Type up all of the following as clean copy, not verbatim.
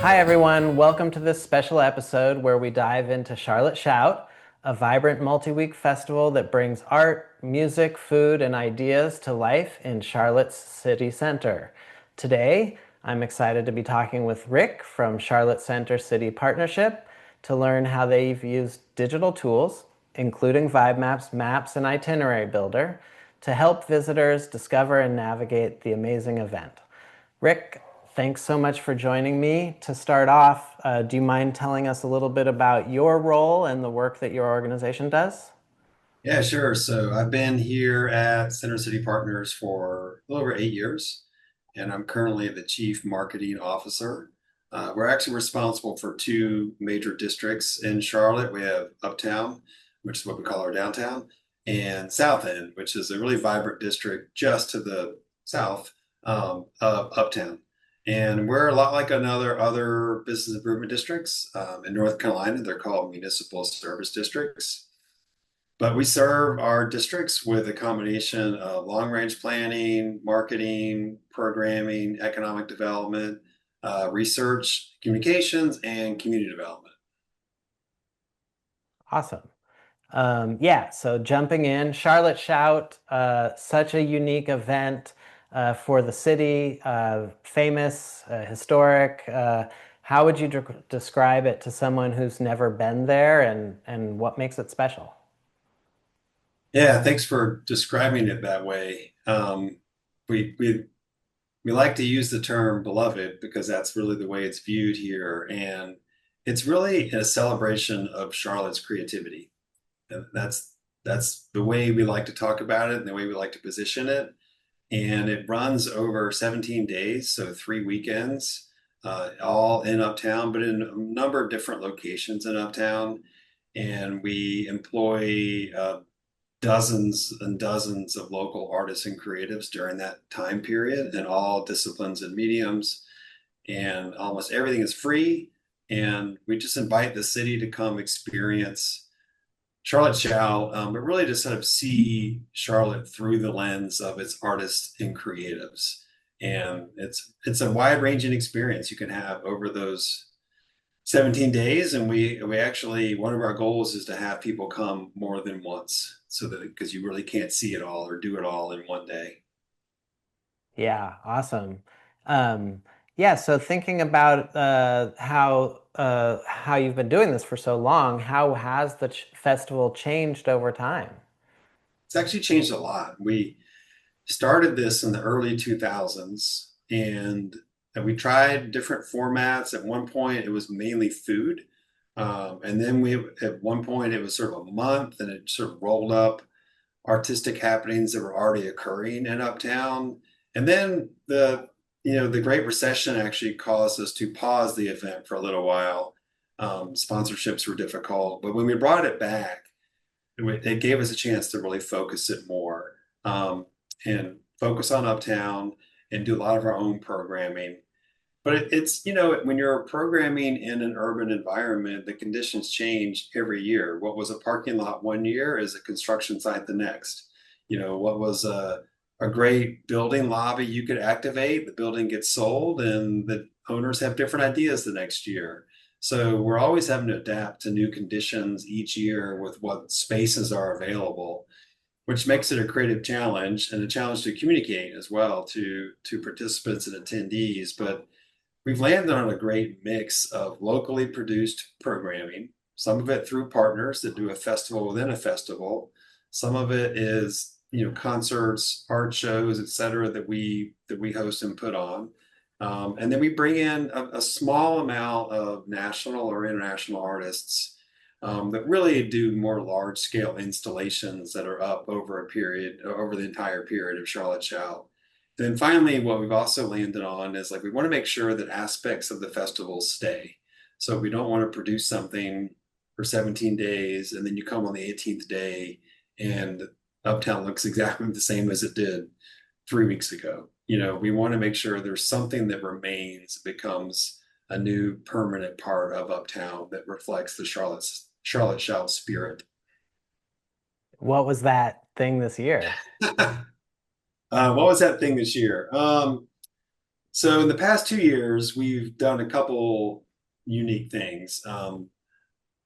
Hi, everyone. Welcome to this special episode where we dive into Charlotte Shout, a vibrant multi-week festival that brings art, music, food, and ideas to life in Charlotte's city center. Today, I'm excited to be talking with Rick from Charlotte Center City Partnership to learn how they've used digital tools, including Vibemap's Maps and Itinerary Builder, to help visitors discover and navigate the amazing event. Rick, thanks so much for joining me. To start off, do you mind telling us a little bit about your role and the work that your organization does? Yeah, sure. So I've been here at Center City Partners for a little over 8 years, and I'm currently the Chief Marketing Officer. We're actually responsible for two major districts in Charlotte. We have Uptown, which is what we call our downtown, and South End, which is a really vibrant district just to the south of Uptown. And we're a lot like another other business improvement districts in North Carolina. They're called municipal service districts. But we serve our districts with a combination of long range planning, marketing, programming, economic development, research, communications, and community development. Awesome. Yeah, so jumping in, Charlotte Shout, such a unique event for the city, famous, historic. How would you describe it to someone who's never been there and what makes it special? Yeah, thanks for describing it that way. We, we, we like to use the term beloved because that's really the way it's viewed here. And it's really a celebration of Charlotte's creativity. That's the way we like to talk about it and the way we like to position it. And it runs over 17 days, so 3 weekends, all in Uptown, but in a number of different locations in Uptown. And we employ dozens and dozens of local artists and creatives during that time period in all disciplines and mediums. And almost everything is free. And we just invite the city to come experience Charlotte shall, but really to sort of see Charlotte through the lens of its artists and creatives. And it's a wide ranging experience you can have over those 17 days. And we actually, one of our goals is to have people come more than once so that because you really can't see it all or do it all in one day. Yeah, awesome. Yeah, so thinking about how you've been doing this for so long, how has the ch festival changed over time? It's actually changed a lot. We started this in the early 2000s and we tried different formats. At one point, it was mainly food. And then at one point, it was sort of a month and it sort of rolled up artistic happenings that were already occurring in Uptown. And then the Great Recession actually caused us to pause the event for a little while. Sponsorships were difficult, but when we brought it back, it gave us a chance to really focus it more and focus on Uptown and do a lot of our own programming. But when you're programming in an urban environment, the conditions change every year. What was a parking lot one year is a construction site the next. What was a great building lobby you could activate, the building gets sold, and the owners have different ideas the next year. So we're always having to adapt to new conditions each year with what spaces are available, which makes it a creative challenge and a challenge to communicate as well to participants and attendees. But we've landed on a great mix of locally produced programming, some of it through partners that do a festival within a festival. Some of it is, concerts, art shows, et cetera, that we host and put on. And then we bring in a small amount of national or international artists that really do more large scale installations that are up over the entire period of Charlotte Shout. Then finally, what we've also landed on is like we want to make sure that aspects of the festival stay. So we don't want to produce something for 17 days and then you come on the 18th day and Uptown looks exactly the same as it did 3 weeks ago. We want to make sure there's something that remains, becomes a new permanent part of Uptown that reflects the Charlotte Shout spirit. What was that thing this year? What was that thing this year? So in the past 2 years, we've done a couple unique things.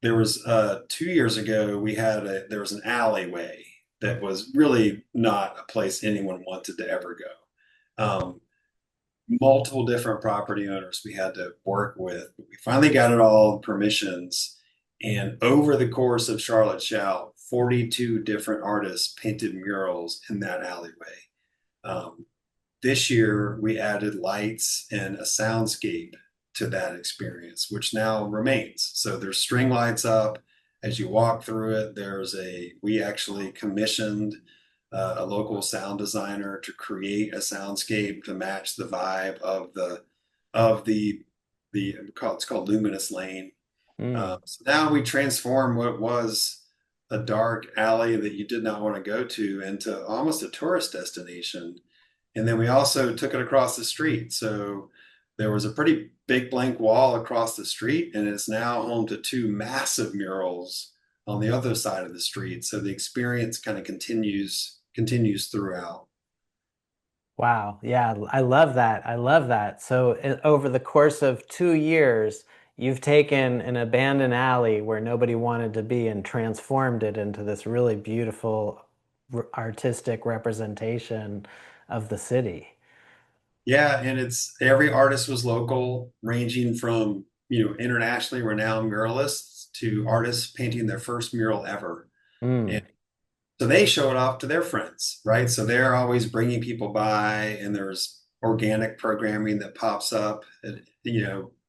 There was 2 years ago, there was an alleyway that was really not a place anyone wanted to ever go. Multiple different property owners we had to work with. We finally got it all permissions, and over the course of Charlotte Shout, 42 different artists painted murals in that alleyway. Um, this year, we added lights and a soundscape to that experience, which now remains. So there's string lights up as you walk through it. We actually commissioned a local sound designer to create a soundscape to match the vibe of the it's called Luminous Lane. Mm. So now we transform what was a dark alley that you did not want to go to into almost a tourist destination. And then we also took it across the street. So there was a pretty big blank wall across the street, and it's now home to two massive murals on the other side of the street. So the experience kind of continues throughout. Wow. Yeah, I love that. I love that. So, over the course of 2 years, you've taken an abandoned alley where nobody wanted to be and transformed it into this really beautiful artistic representation of the city. Yeah, and it's every artist was local, ranging from, internationally renowned muralists to artists painting their first mural ever. And Mm. so they show it off to their friends, right? So they're always bringing people by, and there's organic programming that pops up.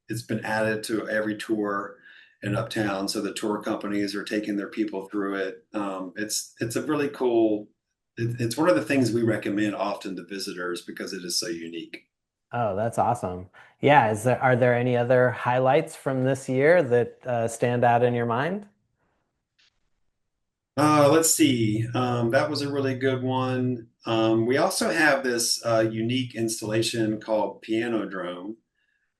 It's been added to every tour in Uptown, so the tour companies are taking their people through it. It's a really cool. It's one of the things we recommend often to visitors because it is so unique. Oh, that's awesome. Yeah, are there any other highlights from this year that stand out in your mind? Let's see. That was a really good one. We also have this unique installation called Piano Drome,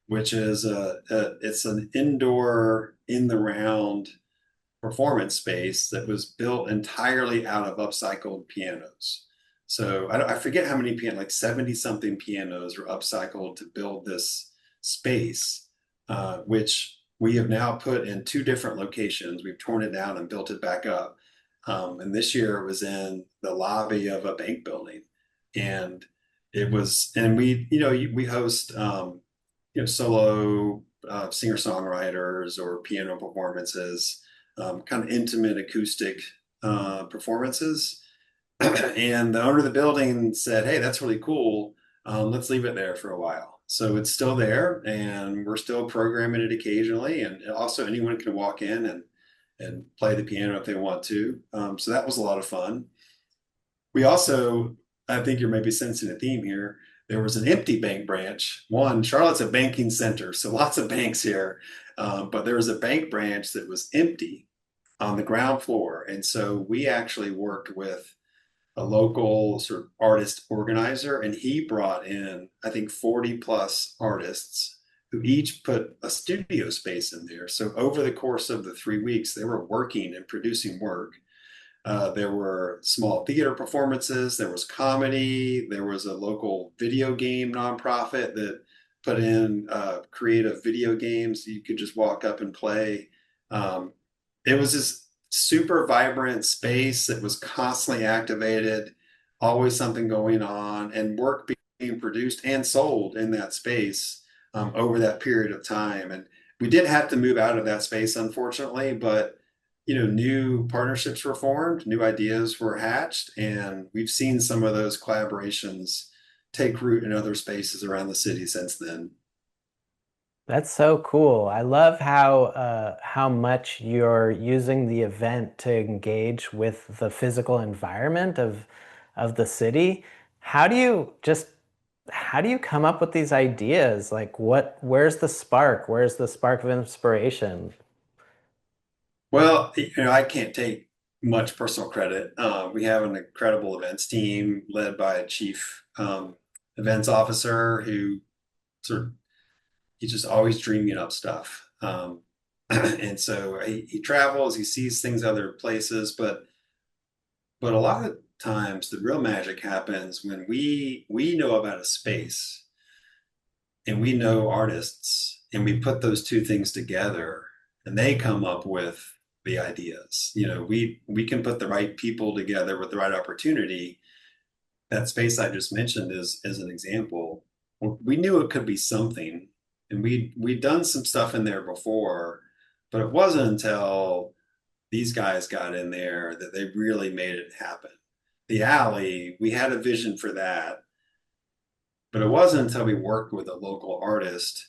which is it's an indoor in the round performance space that was built entirely out of upcycled pianos. So I forget how many pianos, like 70 something pianos were upcycled to build this space, which we have now put in two different locations. We've torn it down and built it back up. And this year it was in the lobby of a bank building. And and we host, solo singer-songwriters or piano performances, kind of intimate acoustic performances. And the owner of the building said, "Hey, that's really cool. Let's leave it there for a while." So it's still there, and we're still programming it occasionally. And also, anyone can walk in and play the piano if they want to. So that was a lot of fun. We also, I think you're maybe sensing a theme here. There was an empty bank branch. One, Charlotte's a banking center, so lots of banks here. But there was a bank branch that was empty on the ground floor. And so we actually worked with a local sort of artist organizer, and he brought in, I think, 40 plus artists who each put a studio space in there. So over the course of the 3 weeks, they were working and producing work. There were small theater performances, there was comedy, there was a local video game nonprofit that put in creative video games you could just walk up and play. Um, it was this super vibrant space that was constantly activated, always something going on, and work being produced and sold in that space over that period of time. And we did have to move out of that space, unfortunately, but new partnerships were formed, new ideas were hatched, and we've seen some of those collaborations take root in other spaces around the city since then. That's so cool. I love how much you're using the event to engage with the physical environment of the city. How do you just how do you come up with these ideas? Like where's the spark? Where's the spark of inspiration? Well, I can't take much personal credit. We have an incredible events team led by a chief events officer who sort of he's just always dreaming up stuff. And so he travels, he sees things other places, but a lot of times the real magic happens when we know about a space and we know artists, and we put those two things together, and they come up with the ideas. We can put the right people together with the right opportunity. That space I just mentioned is an example. We knew it could be something, and we'd done some stuff in there before, but it wasn't until these guys got in there that they really made it happen. The alley, we had a vision for that, but it wasn't until we worked with a local artist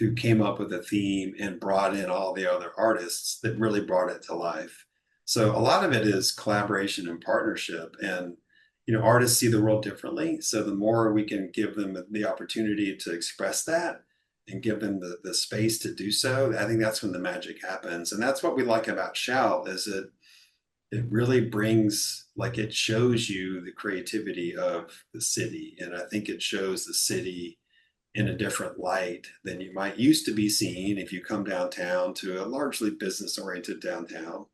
who came up with a theme and brought in all the other artists that really brought it to life. So a lot of it is collaboration and partnership. And artists see the world differently. So the more we can give them the opportunity to express that and give them the space to do so, I think that's when the magic happens. And that's what we like about Shout is it really brings, like, it shows you the creativity of the city. And I think it shows the city in a different light than you might used to be seeing if you come downtown to a largely business oriented downtown.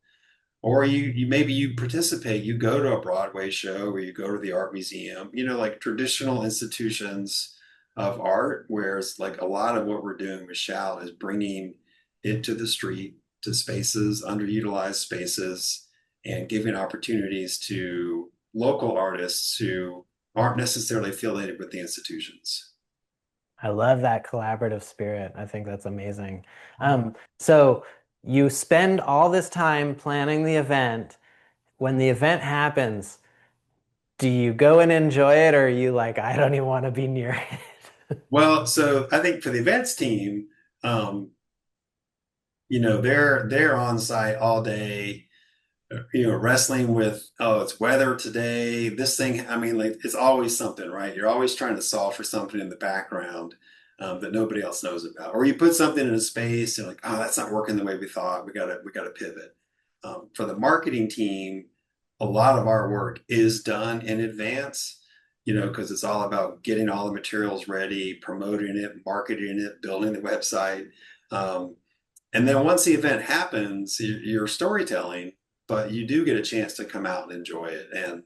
Or you maybe you participate, you go to a Broadway show or you go to the art museum, like traditional institutions of art, whereas like a lot of what we're doing with Shout is bringing it to the street, to spaces, underutilized spaces, and giving opportunities to local artists who aren't necessarily affiliated with the institutions. I love that collaborative spirit. I think that's amazing. So you spend all this time planning the event. When the event happens, do you go and enjoy it, or are you like, I don't even want to be near it? Well, so I think for the events team, um, they're on site all day, wrestling with, oh, it's weather today, this thing. I mean, like, it's always something, right? You're always trying to solve for something in the background that nobody else knows about. Or you put something in a space and like, oh, that's not working the way we thought. We gotta pivot. For the marketing team, a lot of our work is done in advance, because it's all about getting all the materials ready, promoting it, marketing it, building the website. Um, and then once the event happens, you're storytelling, but you do get a chance to come out and enjoy it. And,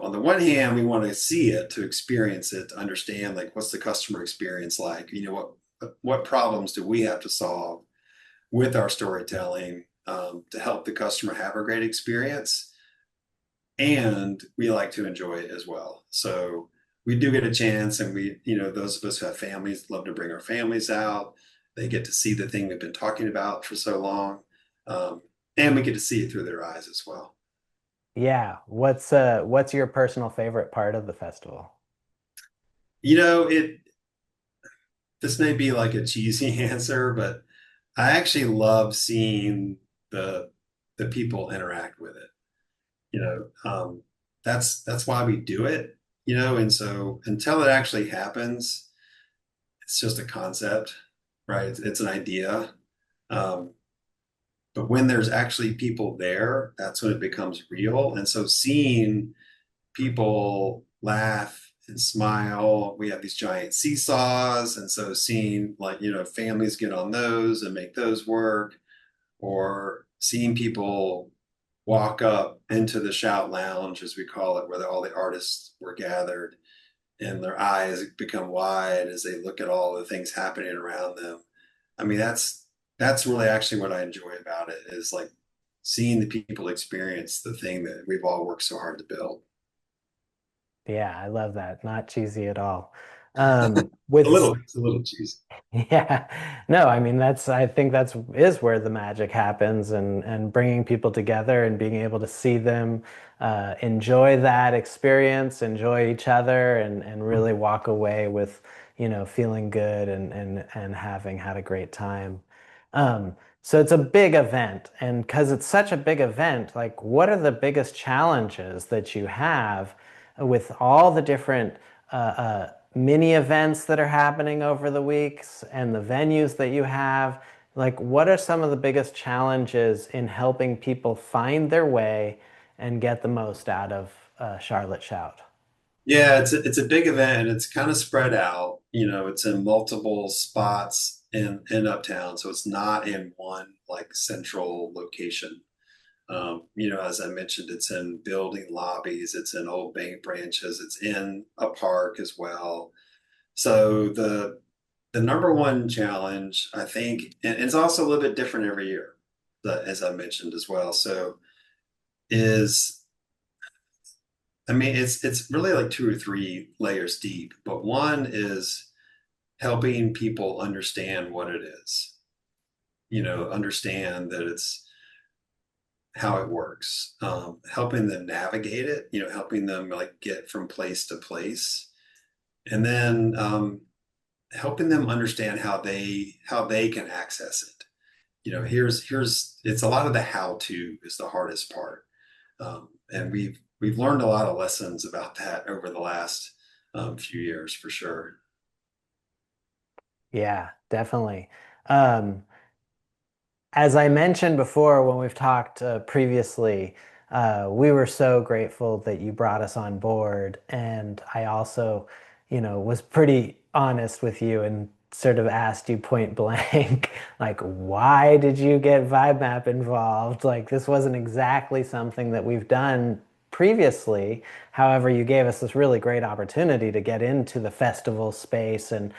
on the one hand, we want to see it, to experience it, to understand, like, what's the customer experience like? What problems do we have to solve with our storytelling to help the customer have a great experience? And we like to enjoy it as well. So we do get a chance, and those of us who have families love to bring our families out. They get to see the thing we've been talking about for so long, um, and we get to see it through their eyes as well. Yeah. What's your personal favorite part of the festival? It this may be like a cheesy answer, but I actually love seeing the the people interact with it. You know, that's why we do it. And so until it actually happens, it's just a concept, right? It's an idea. Um, but when there's actually people there, that's when it becomes real. And so seeing people laugh and smile, we have these giant seesaws. And so seeing, like, families get on those and make those work, or seeing people walk up into the Shout Lounge, as we call it, where all the artists were gathered, and their eyes become wide as they look at all the things happening around them. I mean, that's really actually what I enjoy about it, is like seeing the people experience the thing that we've all worked so hard to build. Yeah, I love that. Not cheesy at all. It's a little cheesy. Yeah. No, I mean I think that's is where the magic happens, and bringing people together and being able to see them enjoy that experience, enjoy each other, and really walk away with, feeling good and having had a great time. So it's a big event, and because it's such a big event, like, what are the biggest challenges that you have with all the different mini events that are happening over the weeks and the venues that you have? Like, what are some of the biggest challenges in helping people find their way and get the most out of Charlotte Shout? Yeah, it's a big event, and it's kind of spread out. It's in multiple spots in Uptown, so it's not in one like central location. As I mentioned, it's in building lobbies, it's in old bank branches, it's in a park as well. So the number one challenge, I think, and it's also a little bit different every year, as I mentioned as well. So is I mean, it's really like two or three layers deep, but one is helping people understand what it is. Understand that it's how it works, helping them navigate it, helping them like get from place to place, and then helping them understand how they can access it. Here's it's a lot of the how to is the hardest part, and we've learned a lot of lessons about that over the last few years for sure. Yeah, definitely. Um, As I mentioned before, when we've talked previously, we were so grateful that you brought us on board. And I also, was pretty honest with you and sort of asked you point blank, like, why did you get Vibemap involved? Like, this wasn't exactly something that we've done previously. However, you gave us this really great opportunity to get into the festival space, and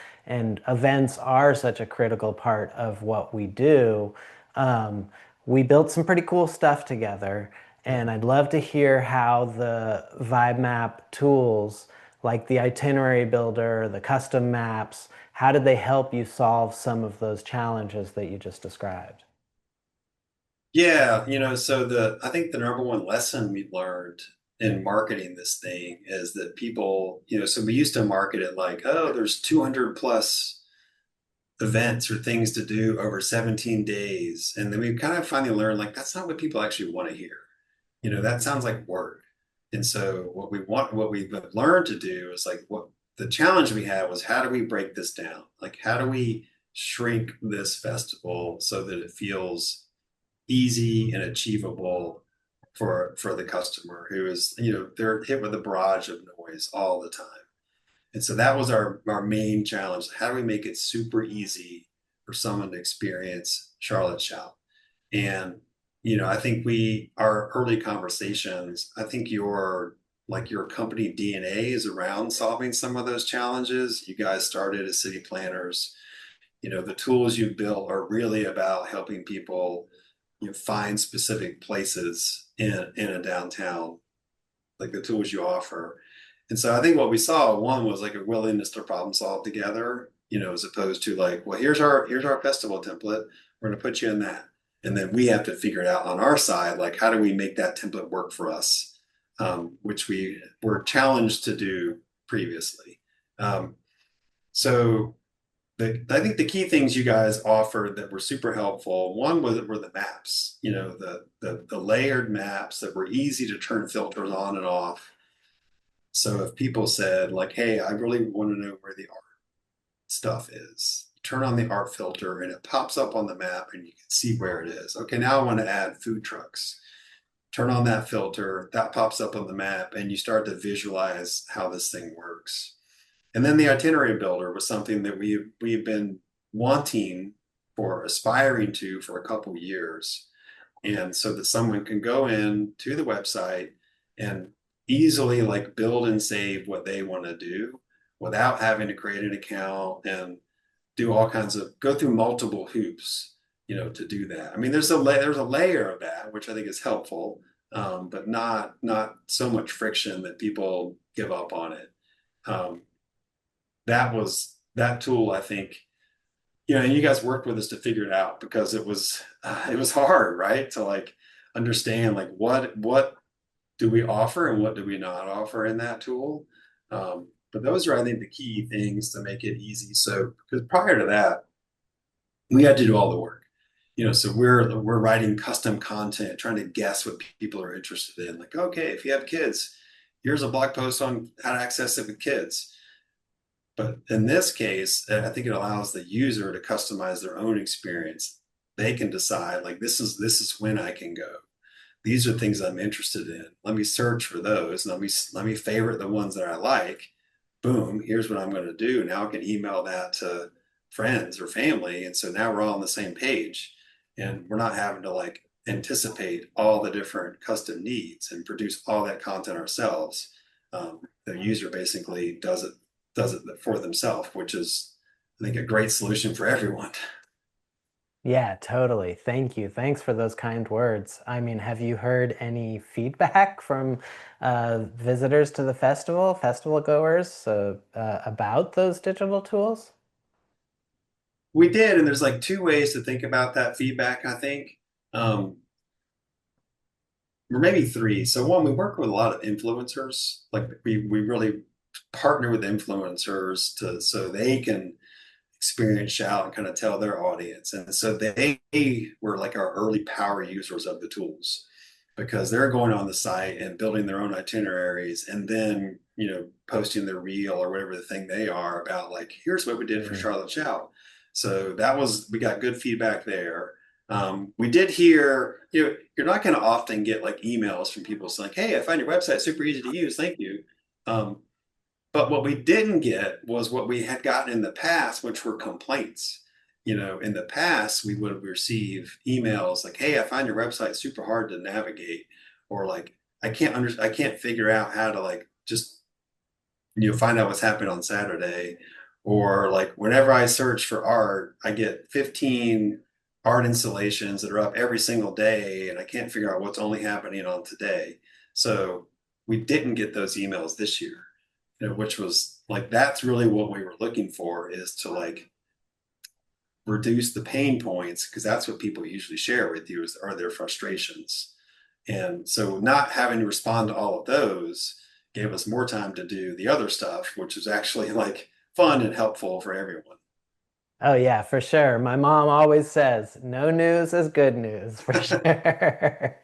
events are such a critical part of what we do. um, we built some pretty cool stuff together, Yeah. and I'd love to hear how the vibe map tools, like the itinerary builder, the custom maps, how did they help you solve some of those challenges that you just described? Yeah, so I think the number one lesson we learned in marketing this thing is that people, so we used to market it like, oh, there's 200 plus events or things to do over 17 days. And then we kind of finally learned like that's not what people actually want to hear. That sounds like work. And so what we've learned to do is like what the challenge we had was how do we break this down? Like how do we shrink this festival so that it feels easy and achievable for the customer who is, they're hit with a barrage of noise all the time. And so that was our main challenge. How do we make it super easy for someone to experience Charlotte Shout? And I think our early conversations, I think your company DNA is around solving some of those challenges. You guys started as city planners. The tools you built are really about helping people find specific places in a downtown, like the tools you offer. And so I think what we saw, one was like a willingness to problem solve together, as opposed to like, well, here's our festival template. We're going to put you in that. And then we have to figure it out on our side, like how do we make that template work for us, which we were challenged to do previously. So I think the key things you guys offered that were super helpful, one were the maps, the layered maps that were easy to turn filters on and off. So if people said like, hey, I really want to know where the art stuff is, turn on the art filter and it pops up on the map and you can see where it is. Okay, now I want to add food trucks. Turn on that filter, that pops up on the map, and you start to visualize how this thing works. And then the itinerary builder was something that we've been wanting for aspiring to for a couple of years. And so that someone can go in to the website and easily like build and save what they want to do without having to create an account and do all kinds of go through multiple hoops, to do that. I mean, there's a layer of that which I think is helpful, but not so much friction that people give up on it. Um, that tool, I think, and you guys worked with us to figure it out because it was hard, right? To like understand like what do we offer and what do we not offer in that tool. But those are, I think, the key things to make it easy. So because prior to that, we had to do all the work. So we're writing custom content, trying to guess what people are interested in. Like, okay, if you have kids, here's a blog post on how to access it with kids. But in this case, I think it allows the user to customize their own experience. They can decide like this is when I can go. These are things I'm interested in. Let me search for those. Let me favorite the ones that I like. Boom, here's what I'm going to do. Now I can email that to friends or family. And so now we're all on the same page. And we're not having to like anticipate all the different custom needs and produce all that content ourselves. The user basically does it for themselves, which is I think, a great solution for everyone. Yeah, totally. Thank you. Thanks for those kind words. I mean, have you heard any feedback from visitors to the festival goers, about those digital tools? We did, and there's like two ways to think about that feedback, I think. Um, or maybe three. So one, we work with a lot of influencers. Like we really partner with influencers to so they can experience shout and kind of tell their audience. And so they were like our early power users of the tools because they're going on the site and building their own itineraries and then, posting their reel or whatever the thing they are about like, here's what we did for Mm. Charlotte Shout. So we got good feedback there. We did hear, you're not going to often get like emails from people saying, hey, I find your website super easy to use. Thank you. Um, but what we didn't get was what we had gotten in the past, which were complaints. In the past, we would receive emails like, "Hey, I find your website super hard to navigate," or like, I can't figure out how to like just find out what's happening on Saturday," or like, whenever I search for art, I get 15 art installations that are up every single day, and I can't figure out what's only happening on today. So we didn't get those emails this year, which was like that's really what we were looking for is to like reduce the pain points because that's what people usually share with you are their frustrations. And so not having to respond to all of those gave us more time to do the other stuff, which was actually like fun and helpful for everyone. Oh yeah, for sure. My mom always says, no news is good news, for sure.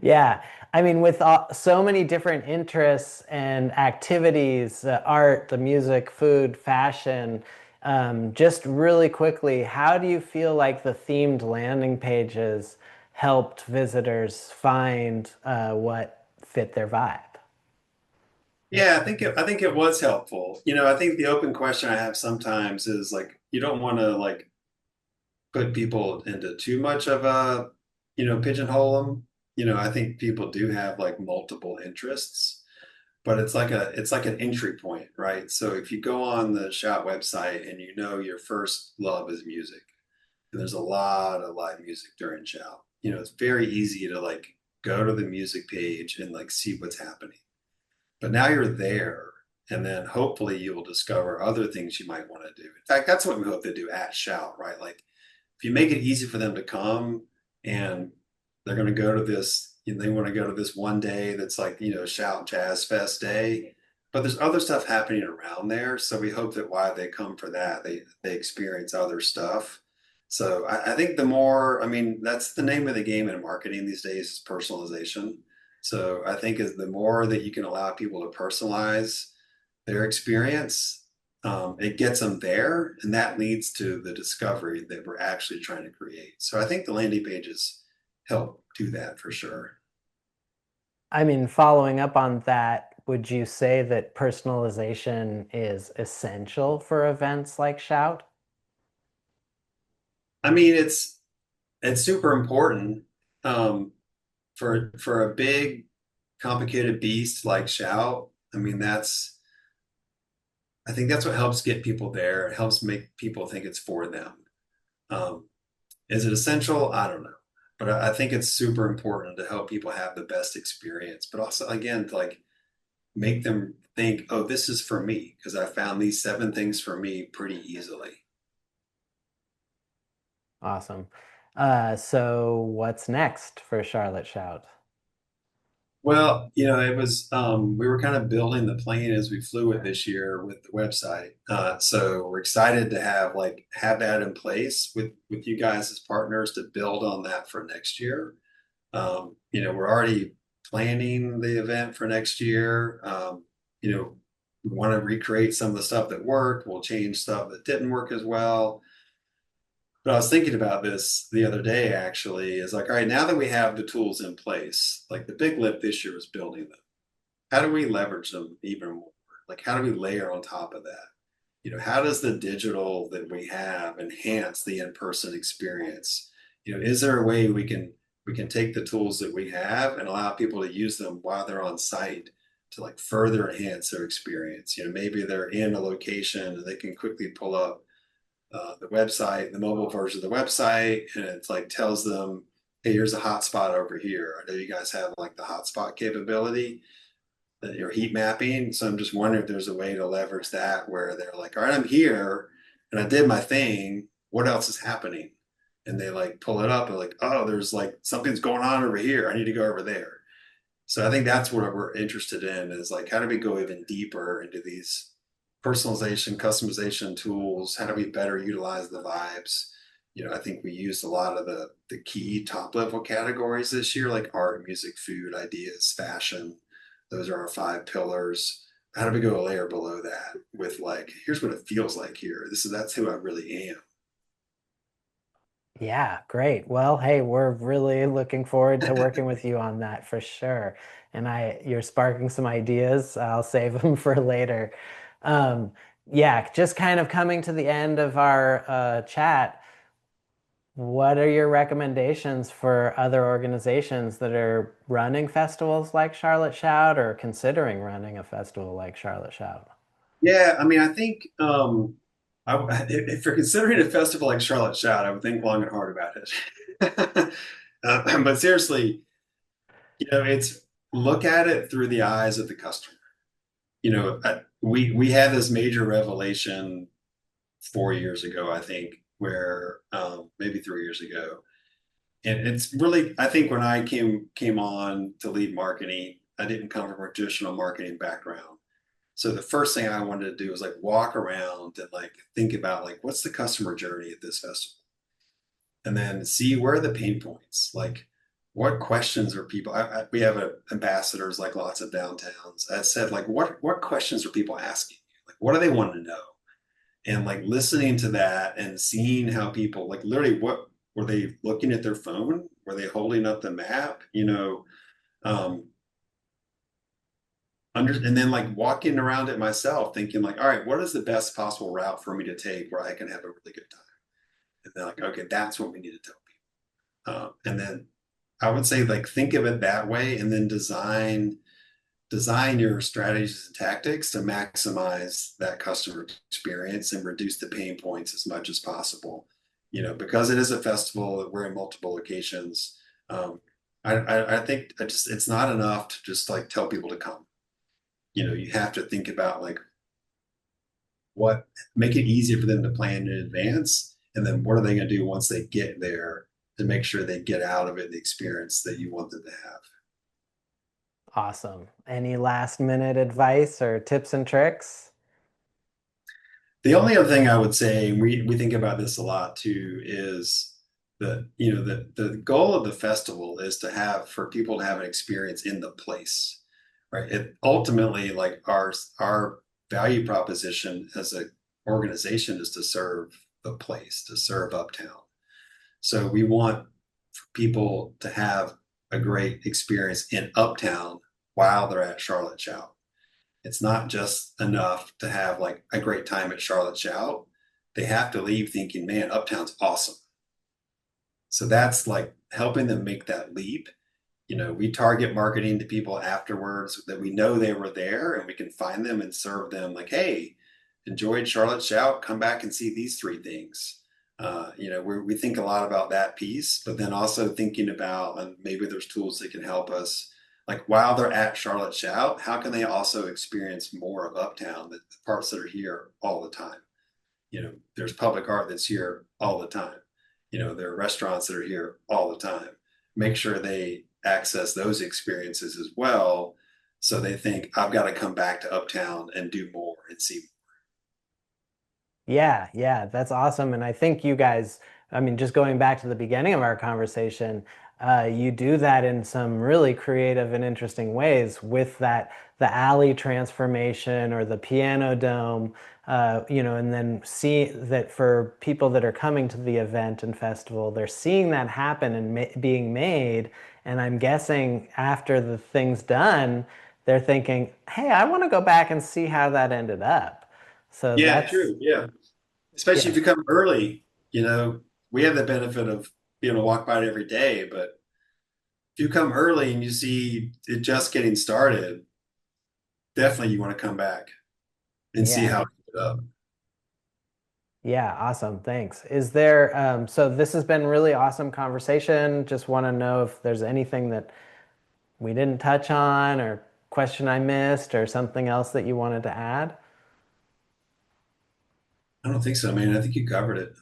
Yeah. I mean, with so many different interests and activities, art, the music, food, fashion, just really quickly, how do you feel like the themed landing pages helped visitors find what fit their vibe? Yeah, I think it was helpful. I think the open question I have sometimes is like you don't want to like put people into too much of a, pigeonhole them. I think people do have like multiple interests, but it's like an entry point, right? So if you go on the Shout website and your first love is music, and there's a lot of live music during Shout, it's very easy to like go to the music page and like see what's happening. But now you're there, and then hopefully you will discover other things you might want to do. In fact, that's what we hope to do at Shout, right? Like if you make it easy for them to come and they're going to go to this, they want to go to this one day that's like, Shout Jazz Fest day, but there's other stuff happening around there. So we hope that while they come for that, they experience other stuff. So I think I mean, that's the name of the game in marketing these days is personalization. So I think is the more that you can allow people to personalize their experience, it gets them there, and that leads to the discovery that we're actually trying to create. So I think the landing pages help do that for sure. I mean, following up on that, would you say that personalization is essential for events like Shout? I mean, it's super important um, for a big, complicated beast like Shout. I mean, I think that's what helps get people there. It helps make people think it's for them. Um, Is it essential? I don't know. But I think it's super important to help people have the best experience, but also, again, to like make them think, oh, this is for me, because I found these 7 things for me pretty easily. Awesome. So what's next for Charlotte Shout? Well, we were kind of building the plane as we flew it this year with the website. So we're excited to have that in place with you guys as partners to build on that for next year. We're already planning the event for next year. We want to recreate some of the stuff that worked. We'll change stuff that didn't work as well. But I was thinking about this the other day actually, is like, all right, now that we have the tools in place, like the big lift this year was building them. How do we leverage them even more? Like, how do we layer on top of that? How does the digital that we have enhance the in-person experience? Is there a way we can take the tools that we have and allow people to use them while they're on site to like further enhance their experience? Maybe they're in a location and they can quickly pull up the website, the mobile version of the website, and it's like tells them, hey, here's a hotspot over here. I know you guys have like the hotspot capability that you're heat mapping. So I'm just wondering if there's a way to leverage that where they're like, all right, I'm here and I did my thing. What else is happening? And they like pull it up and like, oh, there's like something's going on over here. I need to go over there. So I think that's what we're interested in is like, how do we go even deeper into these personalization, customization tools? How do we better utilize the vibes? I think we used a lot of the key top level categories this year, like art, music, food, ideas, fashion. Those are our five pillars. How do we go a layer below that with like, here's what it feels like here. That's who I really am. Yeah, great. Well, hey, we're really looking forward to working with you on that for sure. And you're sparking some ideas. I'll save them for later. Um, yeah, just kind of coming to the end of our chat. What are your recommendations for other organizations that are running festivals like Charlotte Shout or considering running a festival like Charlotte Shout? Yeah, I mean, I think if you're considering a festival like Charlotte Shout, I would think long and hard about it. But seriously, it's look at it through the eyes of the customer. We had this major revelation 4 years ago, I think, where maybe 3 years ago, and it's really, I think, when I came on to lead marketing, I didn't come from a traditional marketing background. So the first thing I wanted to do was like walk around and like think about like what's the customer journey at this festival, and then see where are the pain points. Like what questions are people? We have ambassadors like lots of downtowns. I said like what questions are people asking? Like what do they want to know? And like listening to that and seeing how people like literally what were they looking at their phone? Were they holding up the map? Um, and then like walking around it myself, thinking like, all right, what is the best possible route for me to take where I can have a really good time? And they're like, okay, that's what we need to tell people. And then I would say like think of it that way, and then design your strategies and tactics to maximize that customer experience and reduce the pain points as much as possible. Because it is a festival, we're in multiple locations. Um, I think it's not enough to just like tell people to come. You have to think about like what make it easier for them to plan in advance, and then what are they going to do once they get there to make sure they get out of it the experience that you want them to have. Awesome. Any last minute advice or tips and tricks? The only other thing I would say, we think about this a lot too, is that the goal of the festival is to have for people to have an experience in the place, right? It ultimately like our value proposition as an organization is to serve the place, to serve Uptown. So we want people to have a great experience in Uptown while they're at Charlotte Shout. It's not just enough to have like a great time at Charlotte Shout. They have to leave thinking, man, Uptown's awesome. So that's like helping them make that leap. We target marketing to people afterwards that we know they were there, and we can find them and serve them like, hey, enjoyed Charlotte Shout, come back and see these three things. We think a lot about that piece, but then also thinking about, and maybe there's tools that can help us, like while they're at Charlotte Shout, how can they also experience more of Uptown, the parts that are here all the time? There's public art that's here all the time. There are restaurants that are here all the time. Make sure they access those experiences as well. So they think, I've got to come back to Uptown and do more and see. Yeah, yeah, that's awesome. And I think you guys, I mean, just going back to the beginning of our conversation, you do that in some really creative and interesting ways with the alley transformation or the piano dome, and then see that for people that are coming to the event and festival, they're seeing that happen and being made. And I'm guessing after the thing's done, they're thinking, hey, I want to go back and see how that ended up. So Yeah, that's, true. Yeah. Especially if yeah. you come early, we have the benefit of being able to walk by it every day. But if you come early and you see it just getting started, definitely you want to come back and see Yeah. how it ended up. Yeah, awesome. Thanks. Is there, so this has been really awesome conversation. Just want to know if there's anything that we didn't touch on or question I missed or something else that you wanted to add. I don't think so, man. I think you covered it.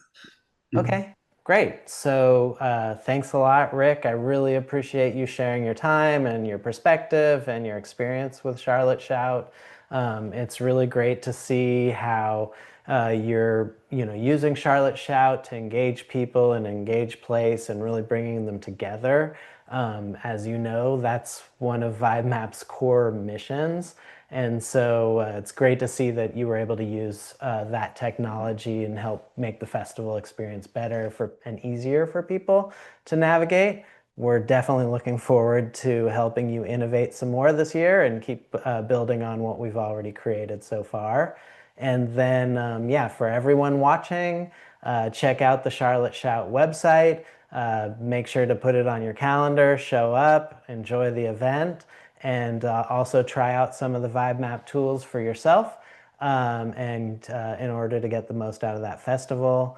Okay, great. So thanks a lot, Rick. I really appreciate you sharing your time and your perspective and your experience with Charlotte Shout. It's really great to see how you're, using Charlotte Shout to engage people and engage place and really bringing them together. As you know, that's one of Vibemap's core missions. And so it's great to see that you were able to use that technology and help make the festival experience better and easier for people to navigate. We're definitely looking forward to helping you innovate some more this year and keep building on what we've already created so far. And then, yeah, for everyone watching, check out the Charlotte Shout website. Make sure to put it on your calendar, show up, enjoy the event, and also try out some of the Vibemap tools for yourself and in order to get the most out of that festival.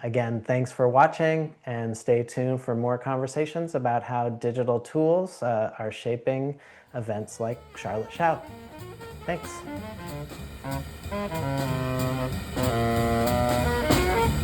Again, thanks for watching and stay tuned for more conversations about how digital tools are shaping events like Charlotte Shout. Thanks.